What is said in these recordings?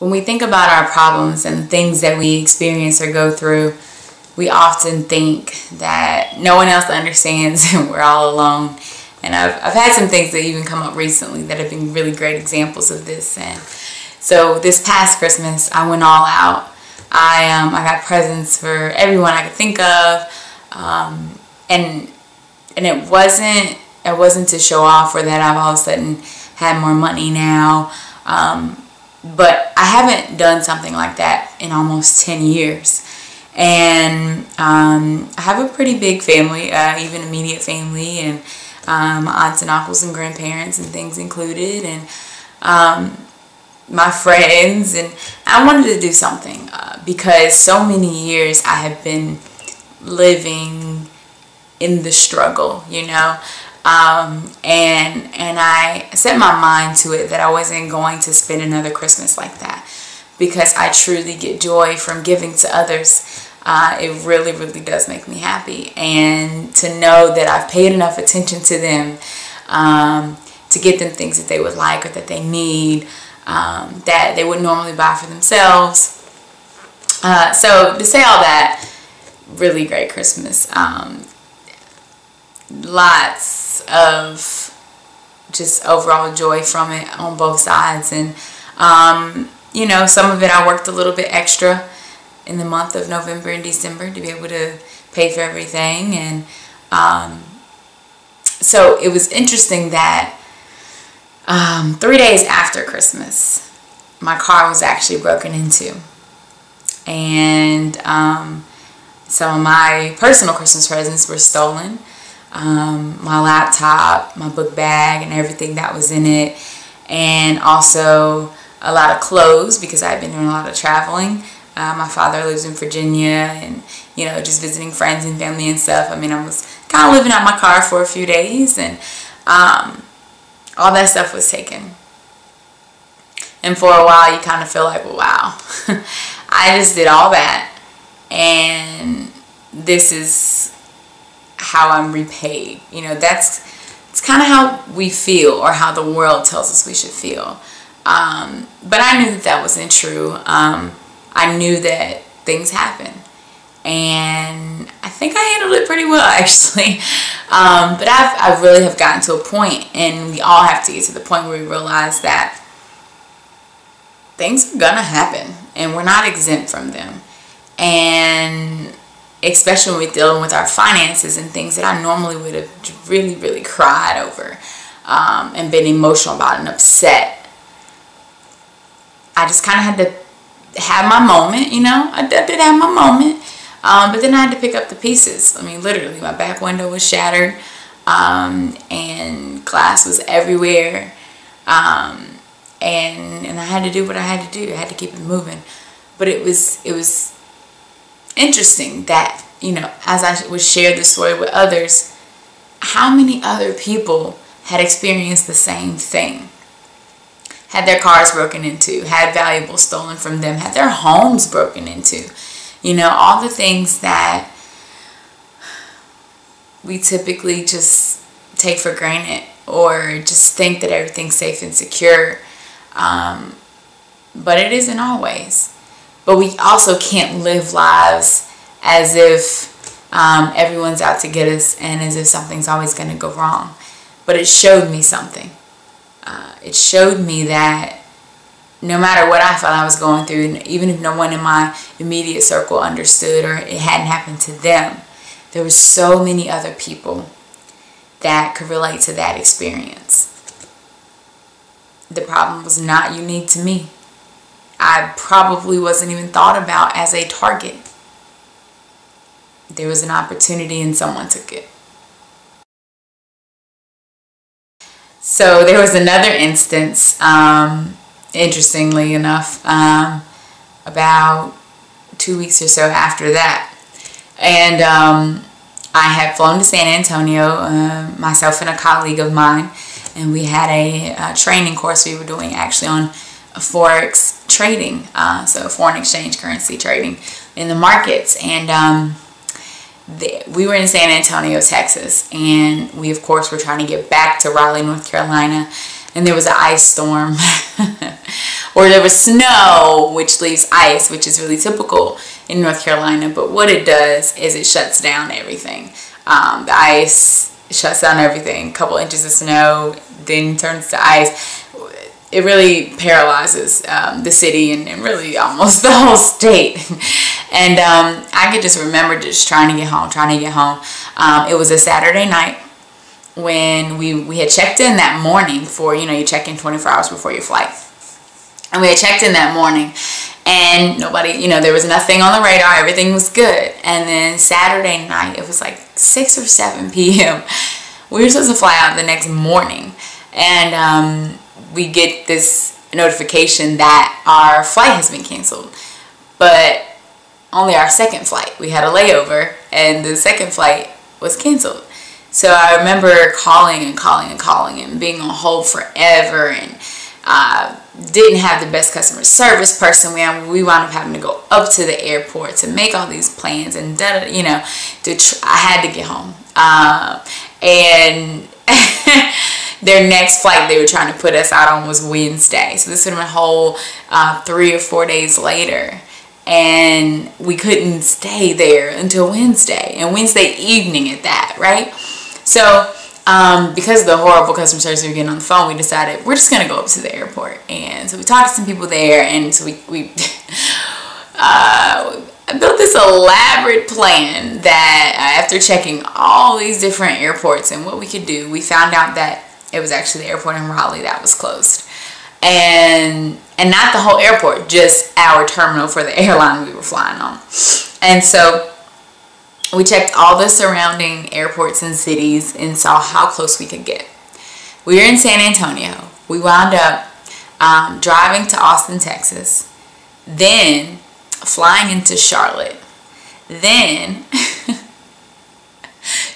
when we think about our problems and the things that we experience or go through, we often think that no one else understands and we're all alone. And I've had some things that even come up recently that have been really great examples of this. And so this past Christmas, I went all out. I got presents for everyone I could think of, and it wasn't to show off or that I've all of a sudden had more money now. But I haven't done something like that in almost 10 years. And I have a pretty big family, even immediate family, and aunts and uncles and grandparents and things included, and my friends. And I wanted to do something because so many years I have been living in the struggle, you know. And I set my mind to it that I wasn't going to spend another Christmas like that, because I truly get joy from giving to others. It really, really does make me happy. And to know that I've paid enough attention to them to get them things that they would like or that they need, that they would normally buy for themselves. So to say all that, really great Christmas. Lots of just overall joy from it on both sides. And you know, some of it I worked a little bit extra in the month of November and December to be able to pay for everything. And so it was interesting that 3 days after Christmas, my car was actually broken into. And some of my personal Christmas presents were stolen. My laptop, my book bag, and everything that was in it. And also a lot of clothes, because I've been doing a lot of traveling. My father lives in Virginia, and, you know, just visiting friends and family and stuff. I mean, I was kind of living out my car for a few days, and all that stuff was taken. And for a while, you kind of feel like, well, wow, I just did all that, and this is how I'm repaid. You know, it's kind of how we feel, or how the world tells us we should feel. But I knew that wasn't true. I knew that things happen, and I think I handled it pretty well, actually. But I really have gotten to a point, and we all have to get to the point where we realize that things are gonna happen, and we're not exempt from them. And especially when we're dealing with our finances and things that I normally would have really, really cried over and been emotional about and upset, I just kind of had to have my moment, you know. I did have my moment, but then I had to pick up the pieces. I mean, literally, my back window was shattered, and glass was everywhere, and I had to do what I had to do. I had to keep it moving. But it was interesting that, you know, as I would share this story with others, how many other people had experienced the same thing. Had their cars broken into, had valuables stolen from them, had their homes broken into. You know, all the things that we typically just take for granted, or just think that everything's safe and secure. But it isn't always. But we also can't live lives as if everyone's out to get us, and as if something's always going to go wrong. But it showed me something. It showed me that no matter what I felt I was going through, and even if no one in my immediate circle understood, or it hadn't happened to them, there were so many other people that could relate to that experience. The problem was not unique to me. I probably wasn't even thought about as a target. There was an opportunity and someone took it. So there was another instance, interestingly enough, about 2 weeks or so after that. And I had flown to San Antonio, myself and a colleague of mine, and we had a training course we were doing actually on Forex trading, so foreign exchange currency trading in the markets. And we were in San Antonio, Texas, and we of course were trying to get back to Raleigh, North Carolina, and there was an ice storm or there was snow, which leaves ice, which is really typical in North Carolina. But what it does is it shuts down everything. The ice shuts down everything. A couple inches of snow then turns to ice. It really paralyzes the city and really almost the whole state. And I could just remember just trying to get home. It was a Saturday night when we had checked in that morning for, you check in 24 hours before your flight. And we had checked in that morning and nobody, there was nothing on the radar. Everything was good. And then Saturday night, it was like 6 or 7 p.m. We were supposed to fly out the next morning. And we get this notification that our flight has been canceled, but only our second flight. We had a layover and the second flight was canceled. So I remember calling and being on hold forever, and didn't have the best customer service person. We wound up having to go up to the airport to make all these plans and I had to get home. And their next flight they were trying to put us out on was Wednesday. So this would have been a whole 3 or 4 days later. And we couldn't stay there until Wednesday. And Wednesday evening at that, right? So because of the horrible customer service we were getting on the phone, we decided we're just going to go up to the airport. And so we talked to some people there. And so we I built this elaborate plan that after checking all these different airports and what we could do, we found out that it was actually the airport in Raleigh that was closed. And not the whole airport, just our terminal for the airline we were flying on. And so we checked all the surrounding airports and cities and saw how close we could get. We were in San Antonio. We wound up driving to Austin, Texas, then flying into Charlotte, then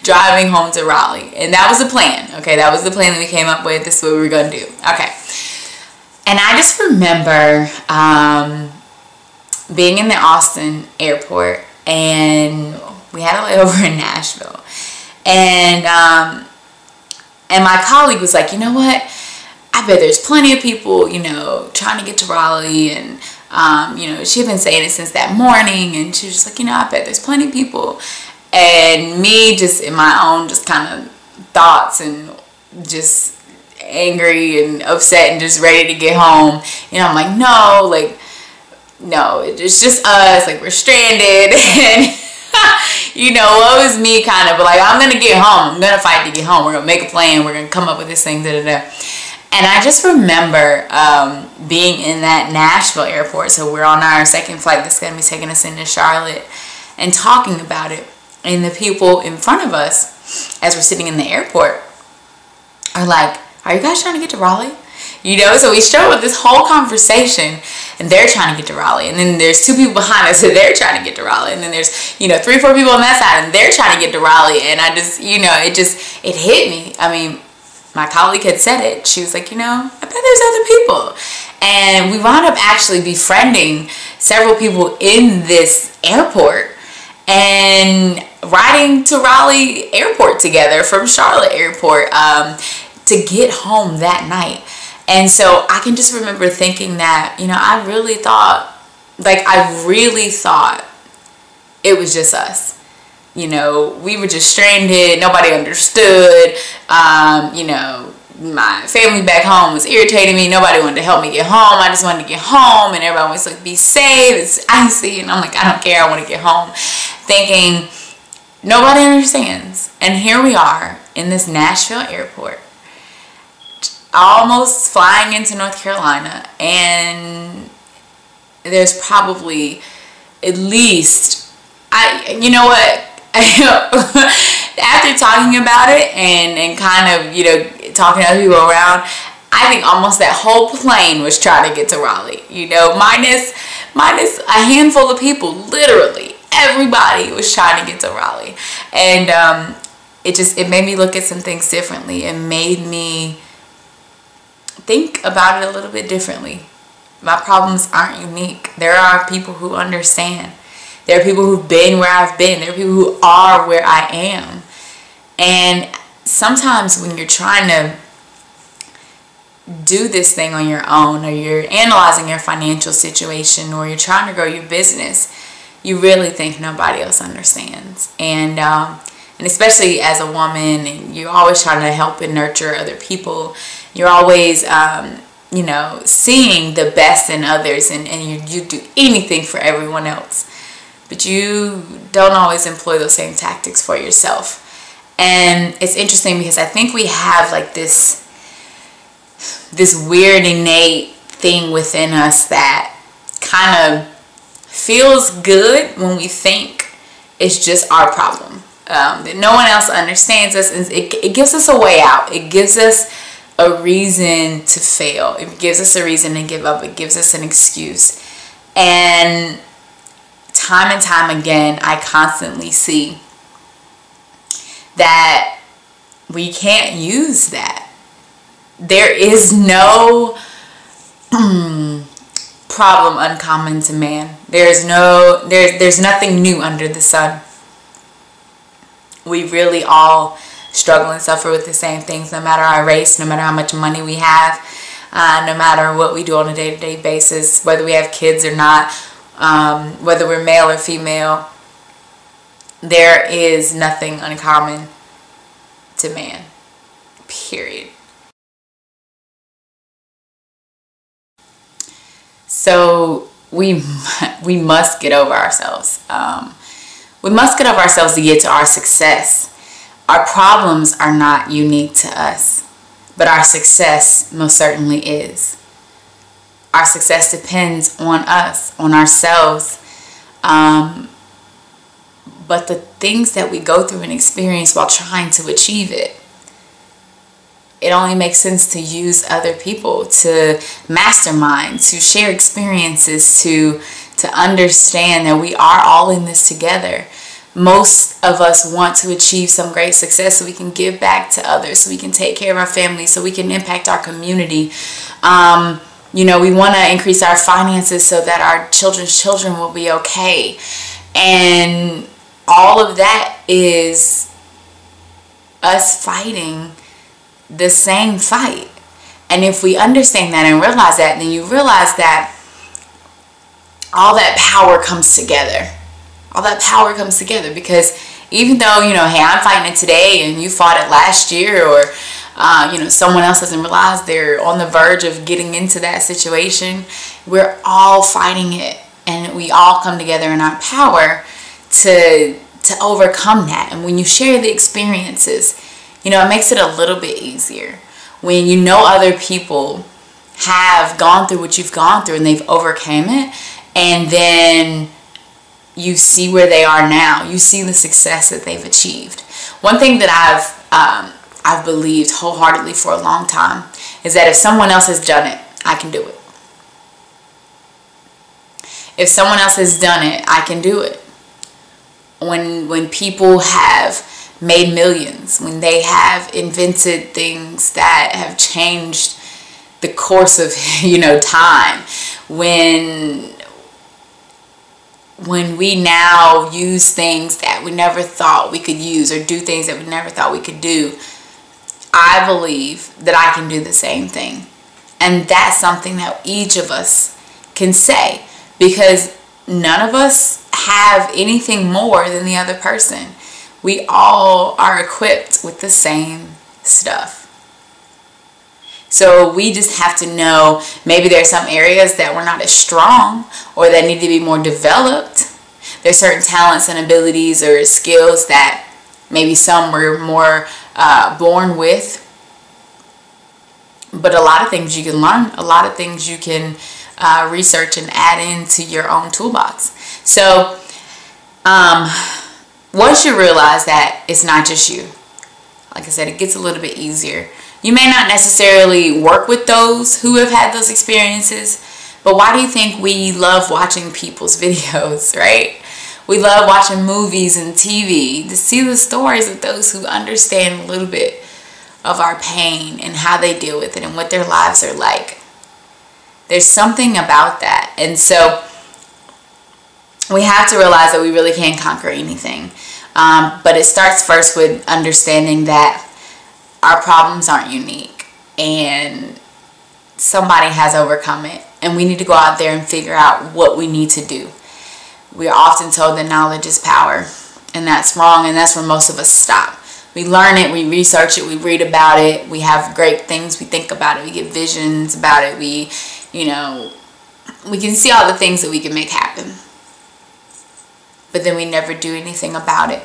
driving home to Raleigh. And that was the plan. Okay, that was the plan that we came up with. This is what we were going to do. Okay. And I just remember being in the Austin airport, and we had a layover in Nashville. And my colleague was like, you know what? I bet there's plenty of people, trying to get to Raleigh. And, she had been saying it since that morning. And she was just like, I bet there's plenty of people. And me just in my own just kind of thoughts and just angry and upset and just ready to get home. I'm like, no, it's just us. Like, we're stranded. And, what was me kind of, but like, I'm going to get home. I'm going to fight to get home. We're going to make a plan. We're going to come up with this thing, da-da-da. And I just remember being in that Nashville airport. So we're on our second flight that's going to be taking us into Charlotte, and talking about it. And the people in front of us, as we're sitting in the airport, are like, are you guys trying to get to Raleigh? So we start with this whole conversation, and they're trying to get to Raleigh. And then there's 2 people behind us, and they're trying to get to Raleigh. And then there's, 3 or 4 people on that side, and they're trying to get to Raleigh. And I just, it hit me. I mean, my colleague had said it. She was like, I bet there's other people. And we wound up actually befriending several people in this airport and riding to Raleigh airport together from Charlotte airport to get home that night. And so I can just remember thinking that, I really thought it was just us. We were just stranded. Nobody understood. My family back home was irritating me. Nobody wanted to help me get home. I just wanted to get home, and everybody was like, be safe. It's icy. And I'm like, I don't care. I want to get home. Thinking, nobody understands. And here we are in this Nashville airport, almost flying into North Carolina, and there's probably at least, after talking about it and kind of, talking to other people around, I think almost that whole plane was trying to get to Raleigh, minus a handful of people. Literally everybody was trying to get to Raleigh. And it made me look at some things differently. It made me think about it a little bit differently. My problems aren't unique. There are people who understand. There are people who've been where I've been. There are people who are where I am. And sometimes when you're trying to do this thing on your own, or you're analyzing your financial situation, or you're trying to grow your business, you really think nobody else understands. And especially as a woman, and you're always trying to help and nurture other people. You're always, seeing the best in others, and you do anything for everyone else. But you don't always employ those same tactics for yourself. And it's interesting because I think we have like this weird innate thing within us that kind of feels good when we think it's just our problem, that no one else understands us, and it gives us a way out. It gives us a reason to fail. It gives us a reason to give up. It gives us an excuse. And time again, I constantly see that we can't use that. There is no problem uncommon to man. There's nothing new under the sun. We really all struggle and suffer with the same things, no matter our race, no matter how much money we have, no matter what we do on a day-to-day basis, whether we have kids or not, whether we're male or female. There is nothing uncommon to man, period. So we must get over ourselves. We must get over ourselves to get to our success. Our problems are not unique to us, but our success most certainly is. Our success depends on us, on ourselves. But the things that we go through and experience while trying to achieve it, it only makes sense to use other people, to mastermind, to share experiences, to understand that we are all in this together. Most of us want to achieve some great success so we can give back to others, so we can take care of our family, so we can impact our community. We want to increase our finances so that our children's children will be okay. And all of that is us fighting the same fight. And if we understand that and realize that, then you realize that all that power comes together. All that power comes together, because even though, hey, I'm fighting it today and you fought it last year, or, someone else doesn't realize they're on the verge of getting into that situation, we're all fighting it, and we all come together in our power to overcome that. And when you share the experiences, it makes it a little bit easier. When other people have gone through what you've gone through and they've overcame it, and then you see where they are now. You see the success that they've achieved. One thing that I've believed wholeheartedly for a long time is that if someone else has done it, I can do it. If someone else has done it, I can do it. When people have made millions, when they have invented things that have changed the course of time, when we now use things that we never thought we could use, or do things that we never thought we could do, I believe that I can do the same thing. And that's something that each of us can say, because none of us have anything more than the other person. We all are equipped with the same stuff. So we just have to know, maybe there are some areas that we're not as strong, or that need to be more developed. There's certain talents and abilities or skills that maybe some were more born with. But a lot of things you can learn, a lot of things you can research and add into your own toolbox. So once you realize that it's not just you, like I said, it gets a little bit easier. You may not necessarily work with those who have had those experiences, but why do you think we love watching people's videos, right? We love watching movies and TV to see the stories of those who understand a little bit of our pain and how they deal with it and what their lives are like. There's something about that. And so we have to realize that we really can't conquer anything. But it starts first with understanding that our problems aren't unique, and somebody has overcome it, and we need to go out there and figure out what we need to do. We are often told that knowledge is power, and that's wrong, and that's where most of us stop. We learn it, we research it, we read about it, we have great things, we think about it, we get visions about it, we can see all the things that we can make happen. But then we never do anything about it.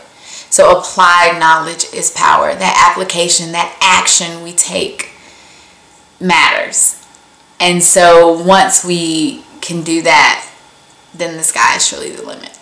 So applied knowledge is power. That application, that action we take matters. And so once we can do that, then the sky is surely the limit.